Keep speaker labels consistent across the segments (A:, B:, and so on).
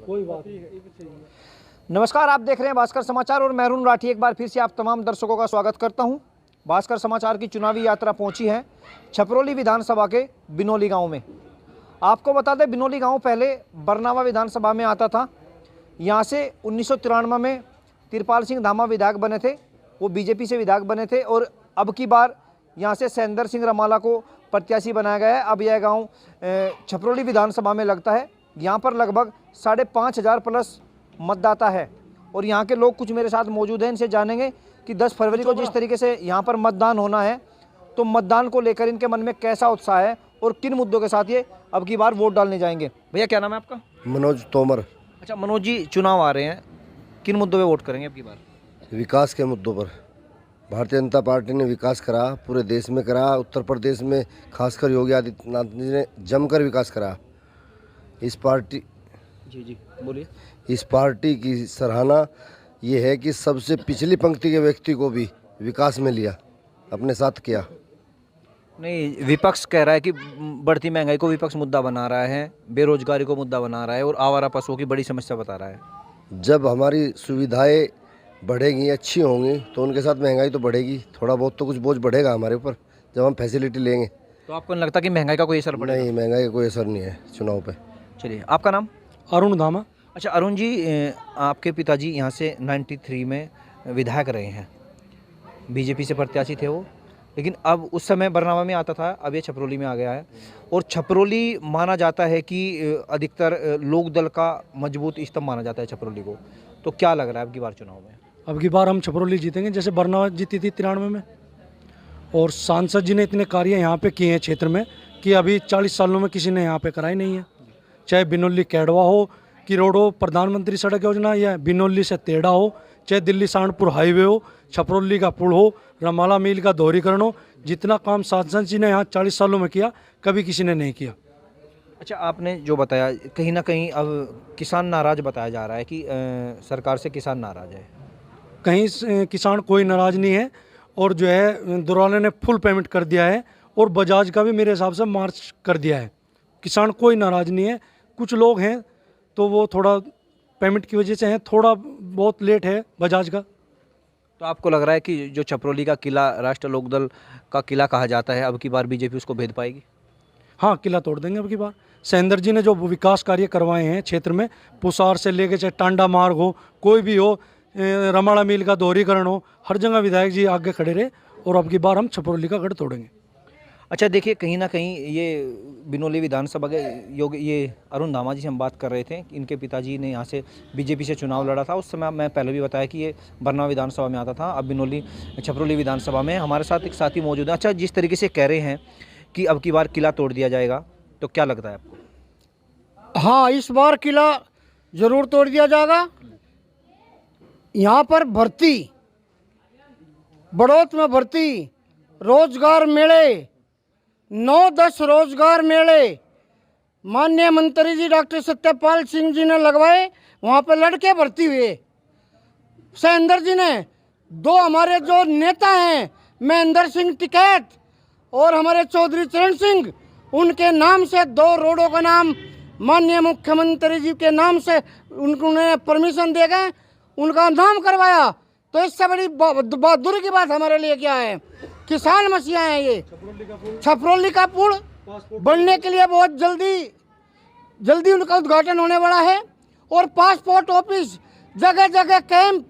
A: कोई बात।
B: नमस्कार, आप देख रहे हैं भास्कर समाचार और मैं अरुण राठी। एक बार फिर से आप तमाम दर्शकों का स्वागत करता हूं। भास्कर समाचार की चुनावी यात्रा पहुंची है छपरौली विधानसभा के बिनौली गांव में। आपको बता दें, बिनौली गांव पहले बरनावा विधानसभा में आता था। यहां से 1993 में तिरपाल सिंह धामा विधायक बने थे, वो बीजेपी से विधायक बने थे और अब की बार यहां से सैंदर सिंह रमाला को प्रत्याशी बनाया गया है। अब यह गाँव छपरौली विधानसभा में लगता है। यहाँ पर लगभग 5,500 प्लस मतदाता है और यहाँ के लोग कुछ मेरे साथ मौजूद हैं। इनसे जानेंगे कि 10 फरवरी को जिस तरीके से यहाँ पर मतदान होना है, तो मतदान को लेकर इनके मन में कैसा उत्साह है और किन मुद्दों के साथ ये अब की बार वोट डालने जाएंगे। भैया, क्या नाम है आपका?
C: मनोज तोमर।
B: अच्छा मनोज जी, चुनाव आ रहे हैं, किन मुद्दों पे वोट करेंगे अब की बार?
C: विकास के मुद्दों पर। भारतीय जनता पार्टी ने विकास करा, पूरे देश में करा, उत्तर प्रदेश में खासकर योगी आदित्यनाथ जी ने जमकर विकास करा। इस पार्टी
B: जी बोलिए।
C: इस पार्टी की सराहना ये है कि सबसे पिछली पंक्ति के व्यक्ति को भी विकास में लिया, अपने साथ किया।
B: नहीं, विपक्ष कह रहा है कि बढ़ती महंगाई को विपक्ष मुद्दा बना रहा है, बेरोजगारी को मुद्दा बना रहा है और आवारा पशुओं की बड़ी समस्या बता रहा है।
C: जब हमारी सुविधाएं बढ़ेंगी, अच्छी होंगी, तो उनके साथ महंगाई तो बढ़ेगी। थोड़ा बहुत तो कुछ बोझ बढ़ेगा हमारे ऊपर जब हम फैसिलिटी लेंगे।
B: तो आपको नहीं लगता कि महंगाई का कोई असर पड़ेगा?
C: नहीं, महंगाई का कोई असर नहीं है चुनाव पे।
B: चलिए, आपका नाम?
A: अरुण धामा।
B: अच्छा अरुण जी, आपके पिताजी यहाँ से 93 में विधायक रहे हैं, बीजेपी से प्रत्याशी थे वो, लेकिन अब उस समय बरनावा में आता था, अब ये छपरौली में आ गया है। और छपरौली माना जाता है कि अधिकतर लोकदल का मजबूत स्तंभ माना जाता है छपरौली को। तो क्या लग रहा है अब की बार चुनाव में?
A: अब की बार हम छपरौली जीतेंगे, जैसे बरनावा जीती थी 93 में। और सांसद जी ने इतने कार्य यहाँ पे किए हैं क्षेत्र में कि अभी 40 सालों में किसी ने यहाँ पे कराई नहीं है। चाहे बिनौली कैडवा हो कि रोड हो, प्रधानमंत्री सड़क योजना, या बिनौली से तेड़ा हो, चाहे दिल्ली सहारनपुर हाईवे हो, छपरौली का पुल हो, रमाला मील का दोहरीकरण हो, जितना काम सांसद जी ने यहाँ 40 सालों में किया, कभी किसी ने नहीं किया।
B: अच्छा, आपने जो बताया, कहीं ना कहीं अब किसान नाराज बताया जा रहा है कि सरकार से किसान नाराज है।
A: कहीं किसान कोई नाराज नहीं है और जो है दुराने ने फुल पेमेंट कर दिया है और बजाज का भी मेरे हिसाब से मार्च कर दिया है। किसान कोई नाराज नहीं है। कुछ लोग हैं तो वो थोड़ा पेमेंट की वजह से हैं, थोड़ा बहुत लेट है बजाज का।
B: तो आपको लग रहा है कि जो छपरौली का किला राष्ट्र लोकदल का किला कहा जाता है, अब की बार बीजेपी उसको भेद पाएगी?
A: हाँ, किला तोड़ देंगे अब की बार। सैंदर जी ने जो विकास कार्य करवाए हैं क्षेत्र में, पुसार से लेके चाहे टांडा मार्ग हो, कोई भी हो, रमाड़ा मील का दोहरीकरण हो, हर जगह विधायक जी आगे खड़े रहे और अब की बार हम छपरौली का गढ़ तोड़ेंगे।
B: अच्छा देखिए, कहीं ना कहीं ये बिनौली विधानसभा के ये अरुण धामा जी से हम बात कर रहे थे। इनके पिताजी ने यहाँ से बीजेपी से चुनाव लड़ा था। उस समय मैं पहले भी बताया कि ये बरनावा विधानसभा में आता था, अब बिनौली छपरौली विधानसभा में। हमारे साथ एक साथी मौजूद है। अच्छा, जिस तरीके से कह रहे हैं कि अब की बार किला तोड़ दिया जाएगा, तो क्या लगता है आपको?
D: हाँ, इस बार किला जरूर तोड़ दिया जाएगा। यहाँ पर भर्ती, बड़ौत में भर्ती, रोजगार मेले, 9-10 रोजगार मेले माननीय मंत्री जी डॉक्टर सत्यपाल सिंह जी ने लगवाए। वहाँ पे लड़के भर्ती हुए। सैंदर जी ने 2 हमारे जो नेता हैं, महेंद्र सिंह टिकैत और हमारे चौधरी चरण सिंह, उनके नाम से 2 रोडों का नाम माननीय मुख्यमंत्री जी के नाम से उन्होंने परमिशन दे गए, उनका नाम करवाया। तो इससे बड़ी बहादुरी की बात हमारे लिए क्या है? किसान मसीहा हैं ये। छपरौली का पुल बनने के लिए बहुत जल्दी उनका उद्घाटन होने वाला है। और पासपोर्ट ऑफिस, जगह जगह कैंप,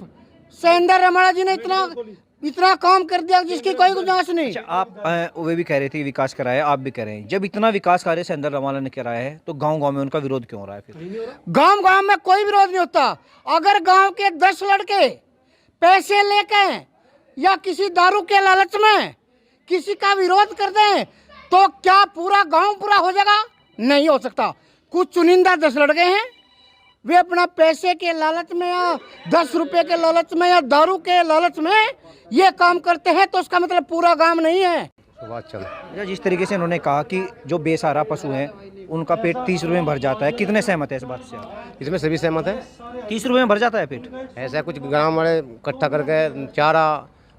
D: सैंदर रमाड़ा जी ने इतना काम कर दिया जिसकी कोई गुंजाइश नहीं।
B: अच्छा, आप वे भी कह रहे थे विकास कराया, आप भी कह रहे हैं, जब इतना विकास कार्य सैंदर रमाला ने कराया है, तो गांव-गांव में उनका विरोध क्यों हो रहा है फिर?
D: गांव-गांव में कोई विरोध नहीं होता। अगर गांव के 10 लड़के पैसे लेके या किसी दारू के लालच में किसी का विरोध कर दें, तो क्या पूरा गांव पूरा हो जाएगा? नहीं हो सकता। कुछ चुनिंदा 10 लड़के हैं, वे अपना पैसे के लालच में या 10 रुपए के लालच में या दारू के लालच में ये काम करते हैं, तो उसका मतलब पूरा गांव नहीं है।
B: जिस तरीके से उन्होंने कहा कि जो बेसहारा पशु हैं उनका पेट 30 रुपये में भर जाता है, कितने सहमत है इस बात से?
E: इसमें सभी सहमत है।
B: 30 रुपये में भर जाता है पेट?
E: ऐसा कुछ ग्राम वाले इकट्ठा करके चारा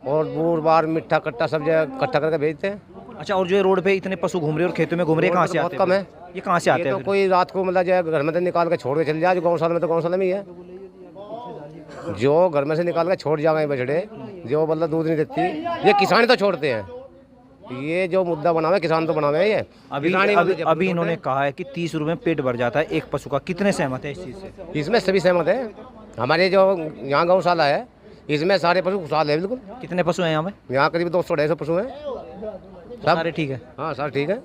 E: और बूर बार मिठा कट्टा सब जगह इकट्ठा करके भेजते हैं।
B: अच्छा, और जो ये रोड पे इतने पशु घूम रहे हैं और खेतों में घूम रहे हैं, कहाँ से
E: बहुत
B: आते
E: कम
B: हैं?
E: है।
B: ये कहाँ से आते
E: ये
B: हैं
E: तो
B: फिर?
E: कोई रात को मतलब जो है घर में से निकाल के छोड़ के चले जाए, जो गौशाला में तो गौशाला में ही है, जो घर में से निकाल के छोड़ जाएंगे बछड़े, जो मतलब दूध नहीं देती, ये किसान तो छोड़ते हैं। ये जो मुद्दा बनावे किसान तो बनावे ये
B: अभी इन्होंने कहा है कि 30 रुपए में पेट भर जाता है एक पशु का। कितने सहमत है इस चीज़ से?
E: इसमें सभी सहमत है। हमारे जो यहाँ गौशाला है इसमें सारे पशु खुशहाल है बिल्कुल।
B: कितने पशु हैं यहाँ में?
E: यहाँ करीब 200-250 पशु हैं।
B: सारे ठीक है?
E: हाँ सर ठीक है,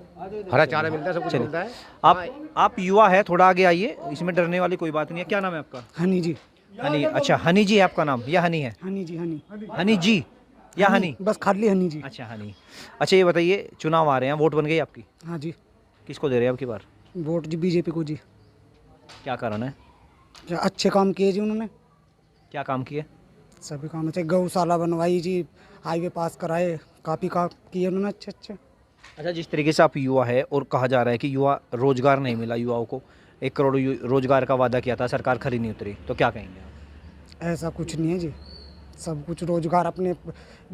E: हरा चारा मिलता है, सब कुछ मिलता है।
B: आप युवा है, थोड़ा आगे आइए, इसमें डरने वाली कोई बात नहीं है। क्या नाम है आपका?
D: हनी जी।
B: हनी। अच्छा, हनी जी है आपका नाम या हनी है?
D: हनी जी, हनी।
B: हनी जी या हनी?
D: बस खाली हनी जी।
B: अच्छा, हनी। अच्छा, ये बताइए, चुनाव आ रहे हैं, वोट बन गई आपकी?
D: हाँ जी।
B: किसको दे रहे हैं आपकी बार?
D: वोट जी बीजेपी को जी।
B: क्या कारण है?
D: अच्छे काम किए जी उन्होंने,
B: क्या काम किए?
D: सभी काम अच्छे, गौशाला बनवाई जी, हाईवे पास कराए, काफ़ी काम किए उन्होंने अच्छे अच्छे।
B: अच्छा, जिस तरीके से आप युवा है और कहा जा रहा है कि युवा रोजगार नहीं मिला, युवाओं को 1 करोड़ रोजगार का वादा किया था, सरकार खरी नहीं उतरी, तो क्या कहेंगे आप?
D: ऐसा कुछ नहीं है जी, सब कुछ रोजगार, अपने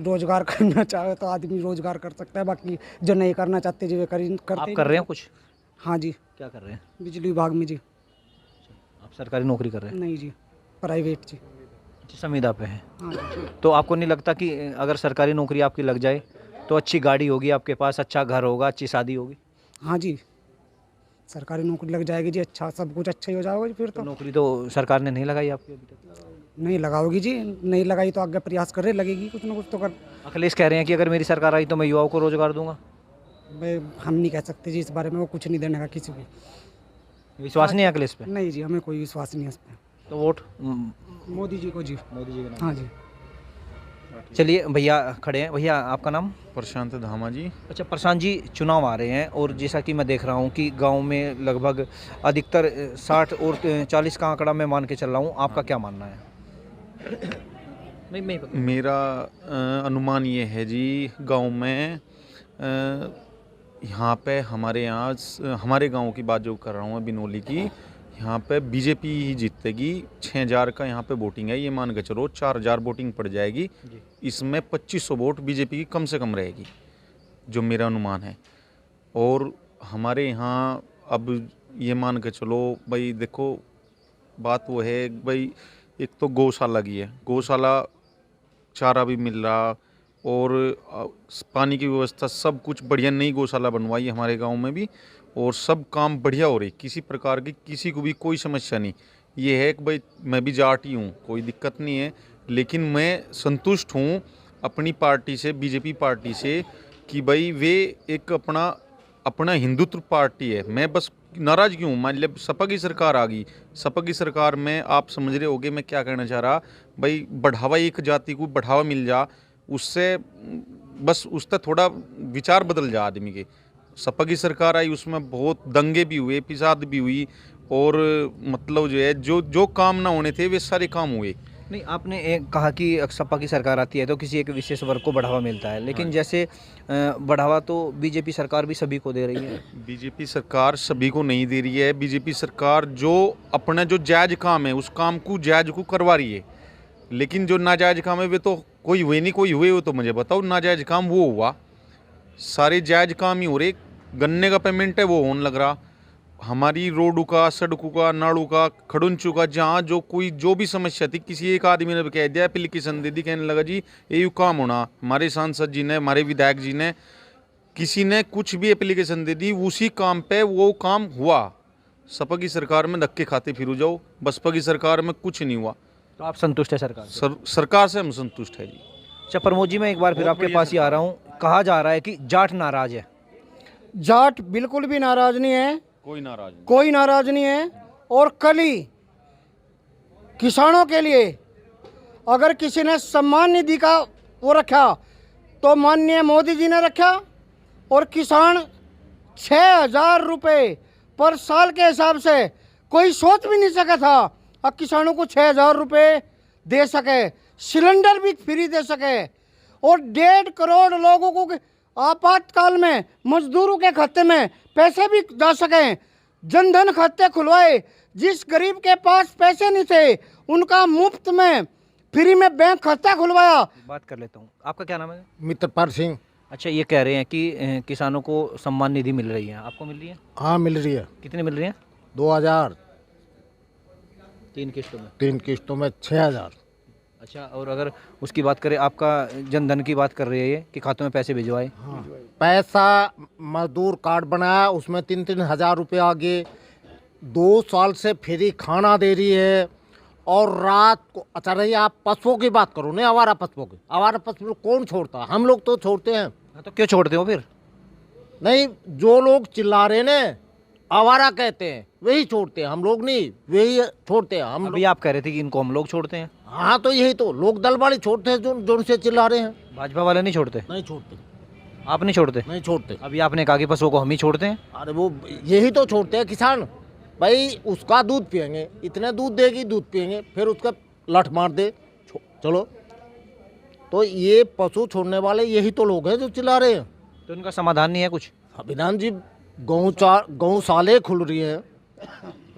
D: रोजगार करना चाहे तो आदमी रोजगार कर सकता है, बाकी जो नहीं करना चाहते जी वे करते
B: आप कर रहे हैं कुछ?
D: हाँ जी।
B: क्या कर रहे हैं?
D: बिजली विभाग में जी।
B: आप सरकारी नौकरी कर रहे हैं?
D: नहीं जी, प्राइवेट जी।
B: अच्छा, संविदा पे हैं।
D: हाँ जी।
B: तो आपको नहीं लगता कि अगर सरकारी नौकरी आपकी लग जाए तो अच्छी गाड़ी होगी आपके पास, अच्छा घर होगा, अच्छी शादी होगी?
D: हाँ जी, सरकारी नौकरी लग जाएगी जी, अच्छा सब कुछ अच्छा ही हो जाएगा जी फिर
B: तो
D: तो।
B: नौकरी तो सरकार ने नहीं लगाई आपकी अभी तक?
D: नहीं लगाओगी जी, नहीं लगाई तो आगे प्रयास कर रहे, लगेगी कुछ ना कुछ तो कर।
B: अखिलेश कह रहे हैं कि अगर मेरी सरकार आई तो मैं युवाओं को रोजगार दूंगा।
D: भाई हम नहीं कह सकते जी इस बारे में, वो कुछ नहीं देने का किसी को।
B: विश्वास नहीं है अखिलेश पे?
D: नहीं जी, हमें कोई विश्वास नहीं है इस पर।
B: तो वोट
D: मोदी जी को जी।
B: मोदी जी का।
D: हाँ जी।
B: चलिए, भैया खड़े हैं। भैया, आपका नाम?
F: प्रशांत धामा जी।
B: अच्छा, प्रशांत जी, चुनाव आ रहे हैं और जैसा कि मैं देख रहा हूं कि गांव में लगभग अधिकतर 60 और 40 का आंकड़ा मैं मान के चल रहा हूं, आपका क्या मानना है? नहीं
F: मेरा अनुमान ये है जी, गांव में यहाँ पे हमारे गांव की बात जो कर रहा हूँ बिनोली की, यहाँ पे बीजेपी ही जीतेगी। 6000 का यहाँ पे वोटिंग है, ये मान के चलो 4000 वोटिंग पड़ जाएगी। इसमें 2500 वोट बीजेपी की कम से कम रहेगी, जो मेरा अनुमान है। और हमारे यहाँ अब ये मान के चलो भाई, देखो बात वो है भाई, एक तो गौशाला की है, गौशाला चारा भी मिल रहा और पानी की व्यवस्था सब कुछ बढ़िया, नई गौशाला बनवाई हमारे गांव में भी, और सब काम बढ़िया हो रही, किसी प्रकार की किसी को भी कोई समस्या नहीं। ये है कि भाई मैं भी जाट ही हूँ, कोई दिक्कत नहीं है, लेकिन मैं संतुष्ट हूँ अपनी पार्टी से, बीजेपी पार्टी से, कि भाई वे एक अपना हिंदुत्व पार्टी है। मैं बस नाराज़ क्यों, मान लिया सपा की सरकार आ गई, सपा की सरकार में आप समझ रहे होगे मैं क्या कहना चाह रहा, भाई बढ़ावा, एक जाति को बढ़ावा मिल जा, उससे बस उससे थोड़ा विचार बदल जा आदमी के। सपा की सरकार आई, उसमें बहुत दंगे भी हुए, फिसाद भी हुई, और मतलब जो है जो काम ना होने थे वे सारे काम हुए।
B: नहीं, आपने एक कहा कि सपा की सरकार आती है तो किसी एक विशेष वर्ग को बढ़ावा मिलता है, लेकिन जैसे बढ़ावा तो बीजेपी सरकार भी सभी को दे रही है।
F: बीजेपी सरकार सभी को नहीं दे रही है। बीजेपी सरकार जो अपना जो जायज काम है उस काम को जायज को करवा रही है, लेकिन जो नाजायज काम है वे तो कोई हुए नहीं, कोई हुए हो तो मुझे बताओ। नाजायज काम वो हुआ, सारे जायज काम ही हो रहे। गन्ने का पेमेंट है वो होने लग रहा, हमारी रोडों का, सड़कों का, नालों का, खड़ुंचों का, जहाँ जो भी समस्या थी, किसी एक आदमी ने कह दिया, एप्लीकेशन दे दी, कहने लगा जी ये काम होना। हमारे सांसद जी ने, हमारे विधायक जी ने, किसी ने कुछ भी एप्लीकेशन दे दी, उसी काम पे वो काम हुआ। सपा की सरकार में धक्के खाते फिर जाओ, बसपा की सरकार में कुछ नहीं हुआ।
B: तो आप संतुष्ट है सरकार से?
F: सरकार से हम संतुष्ट है जी।
B: अच्छा प्रमोद जी, मैं एक बार फिर आपके पास ही आ रहा हूँ। कहा जा रहा है कि जाट नाराज है।
D: जाट बिल्कुल भी नाराज नहीं है,
F: कोई नाराज नहीं,
D: कोई नाराज नहीं है। और कल ही किसानों के लिए अगर किसी ने सम्मान निधि का वो रखा तो माननीय मोदी जी ने रखा, और किसान 6000 रुपये पर साल के हिसाब से कोई सोच भी नहीं सका था, अब किसानों को 6000 रुपये दे सके, सिलेंडर भी फ्री दे सके, और 1.5 करोड़ लोगों को आपातकाल में मजदूरों के खाते में पैसे भी जा सकें, जनधन खाते खुलवाए। जिस गरीब के पास पैसे नहीं थे उनका मुफ्त में फ्री में बैंक खाता खुलवाया।
B: बात कर लेता हूँ, आपका क्या नाम है?
G: मित्रपाल सिंह।
B: अच्छा, ये कह रहे हैं कि किसानों को सम्मान निधि मिल रही है, आपको मिल रही है?
G: हाँ मिल रही है।
B: कितनी मिल रही है?
G: 2000,
B: 3 किस्तों में।
G: 3 किस्तों में 6000।
B: अच्छा, और अगर उसकी बात करें, आपका जनधन की बात कर रही है ये कि खातों में पैसे भिजवाए?
G: पैसा मजदूर कार्ड बनाया, उसमें 3-3 हजार रुपये आगे। 2 साल से फ्री खाना दे रही है। और रात को, अच्छा रही आप पशुओं की बात करो, नहीं आवारा पशुओं की। आवारा पशु कौन छोड़ता है? हम लोग तो छोड़ते हैं।
B: हाँ, तो क्यों छोड़ते हो फिर?
G: नहीं, जो लोग चिल्ला रहे ने आवारा कहते हैं वही छोड़ते हैं, हम लोग नहीं, वही छोड़ते हैं हम
B: अभी
G: लोग।
B: आप कह रहे थे कि इनको हम लोग छोड़ते हैं।
G: हाँ तो यही तो लोग दल वाले छोड़ते हैं, जो से चिल्ला रहे हैं।
B: भाजपा वाले नहीं छोड़ते?
G: नहीं छोड़ते,
B: आप नहीं छोड़ते?
G: नहीं छोड़ते।
B: अभी आपने कहा कि पशुओं को हम ही छोड़ते हैं।
G: अरे वो यही तो छोड़ते हैं किसान भाई। उसका दूध पियेंगे, इतने दूध देगी, दूध पियेंगे, फिर उसका लठ मार दे, चलो। तो ये पशु छोड़ने वाले यही तो लोग हैं जो चिल्ला रहे हैं।
B: तो उनका समाधान नहीं है कुछ?
G: अभिधान जी, गौशाले खुल रही है।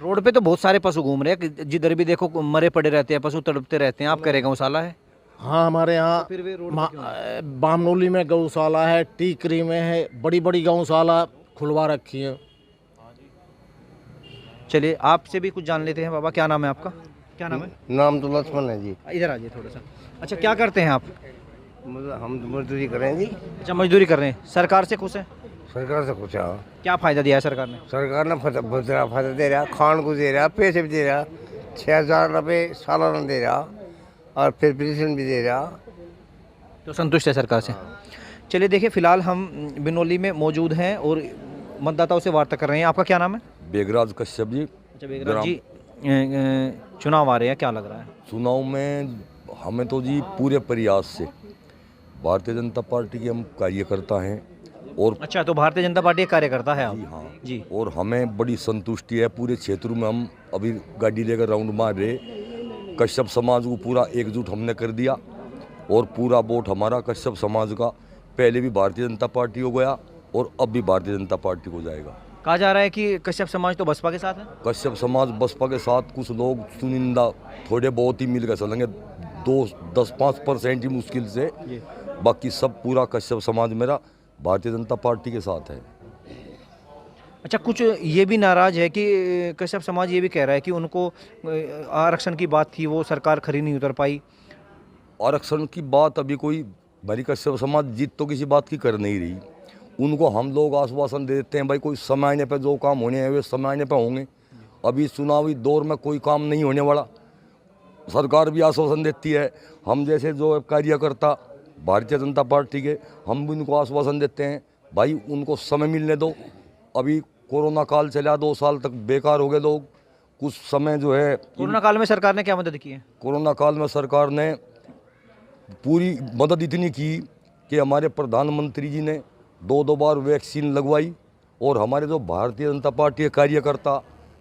B: रोड पे तो बहुत सारे पशु घूम रहे हैं, जिधर भी देखो मरे पड़े रहते हैं, पशु तड़पते रहते हैं। आप कह रहे गौशाला है?
G: हाँ हमारे यहाँ
B: फिर वे रोड
G: बामनोली में गौशाला है, टीकरी में है, बड़ी बड़ी गौशाला खुलवा रखी है।
B: चलिए, आपसे भी कुछ जान लेते हैं। बाबा, क्या नाम है आपका? क्या नाम है?
C: नाम तो लक्ष्मण है जी।
B: इधर आ जाइए थोड़ा सा। अच्छा, क्या करते हैं आप?
C: मतलब हम तो मजदूरी करें जी।
B: अच्छा, मजदूरी कर रहे हैं। सरकार से खुश हैं?
C: सरकार से कुछ हाँ।
B: क्या फ़ायदा दिया है सरकार ने?
C: सरकार ने फायदा दे रहा, खान को दे रहा, पैसे भी दे रहा, 6000 रुपये सालाना दे रहा, और फिर पेंशन भी दे रहा।
B: तो संतुष्ट है सरकार से? चलिए, देखिए, फिलहाल हम बिनौली में मौजूद हैं और मतदाताओं से वार्ता कर रहे हैं। आपका क्या नाम है?
H: बेगराज कश्यप जी।
B: अच्छा, बेगराज जी, चुनाव आ रहे हैं, क्या लग रहा है?
H: चुनाव में हमें तो जी पूरे प्रयास से भारतीय जनता पार्टी के हम कार्यकर्ता हैं। और
B: अच्छा, तो भारतीय जनता पार्टी के कार्यकर्ता है आप?
H: जी हाँ
B: जी।
H: और हमें बड़ी संतुष्टि है। पूरे क्षेत्र में हम अभी गाड़ी लेकर राउंड मार रहे, कश्यप समाज को पूरा एकजुट हमने कर दिया। और पूरा वोट हमारा कश्यप समाज का पहले भी भारतीय जनता पार्टी हो गया और अब भी भारतीय जनता पार्टी को जाएगा।
B: कहा जा रहा है कि कश्यप समाज तो बसपा के साथ है?
H: कश्यप समाज बसपा के साथ, कुछ लोग चुनिंदा थोड़े बहुत ही मिल कर चलेंगे, 10-5% ही मुश्किल से, बाकी सब पूरा कश्यप समाज मेरा भारतीय जनता पार्टी के साथ है।
B: अच्छा, कुछ ये भी नाराज़ है कि कश्यप समाज ये भी कह रहा है कि उनको आरक्षण की बात थी, वो सरकार खरी नहीं उतर पाई।
H: आरक्षण की बात अभी कोई भरी कश्यप समाज जीत तो किसी बात की कर नहीं रही। उनको हम लोग आश्वासन दे देते हैं भाई कोई समय आने पर जो काम होने हैं वे समय आने पर होंगे। अभी चुनावी दौर में कोई काम नहीं होने वाला, सरकार भी आश्वासन देती है। हम जैसे जो कार्यकर्ता भारतीय जनता पार्टी के, हम भी उनको आश्वासन देते हैं भाई उनको समय मिलने दो। अभी कोरोना काल चला, 2 साल तक बेकार हो गए लोग। कुछ समय जो है,
B: कोरोना काल में सरकार ने क्या मदद की है?
H: कोरोना काल में सरकार ने पूरी मदद इतनी की कि हमारे प्रधानमंत्री जी ने 2 बार वैक्सीन लगवाई। और हमारे जो भारतीय जनता पार्टी के कार्यकर्ता,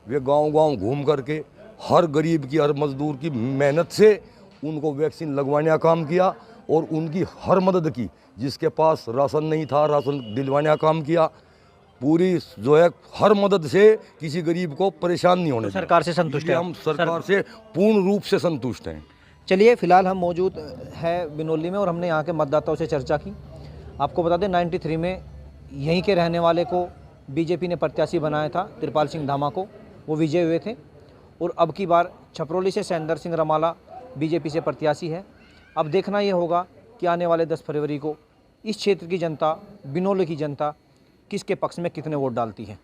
H: वे गांव-गांव घूम करके हर गरीब की, हर मजदूर की मेहनत से उनको वैक्सीन लगवाने का काम किया और उनकी हर मदद की। जिसके पास राशन नहीं था, राशन दिलवाने का काम किया। पूरी जो है हर मदद से किसी गरीब को परेशान नहीं होने
B: तो
H: दिया।
B: सरकार से संतुष्ट है?
H: हम सरकार से पूर्ण रूप से संतुष्ट हैं।
B: चलिए, फिलहाल हम मौजूद है बिनौली में और हमने यहाँ के मतदाताओं से चर्चा की। आपको बता दें, 93 में यहीं के रहने वाले को बीजेपी ने प्रत्याशी बनाया था, तिरपाल सिंह धामा को, वो विजय हुए थे। और अब की बार छपरौली से सैंदर सिंह रमाला बीजेपी से प्रत्याशी है। अब देखना ये होगा कि आने वाले 10 फरवरी को इस क्षेत्र की जनता, बिनौली की जनता, किसके पक्ष में कितने वोट डालती है।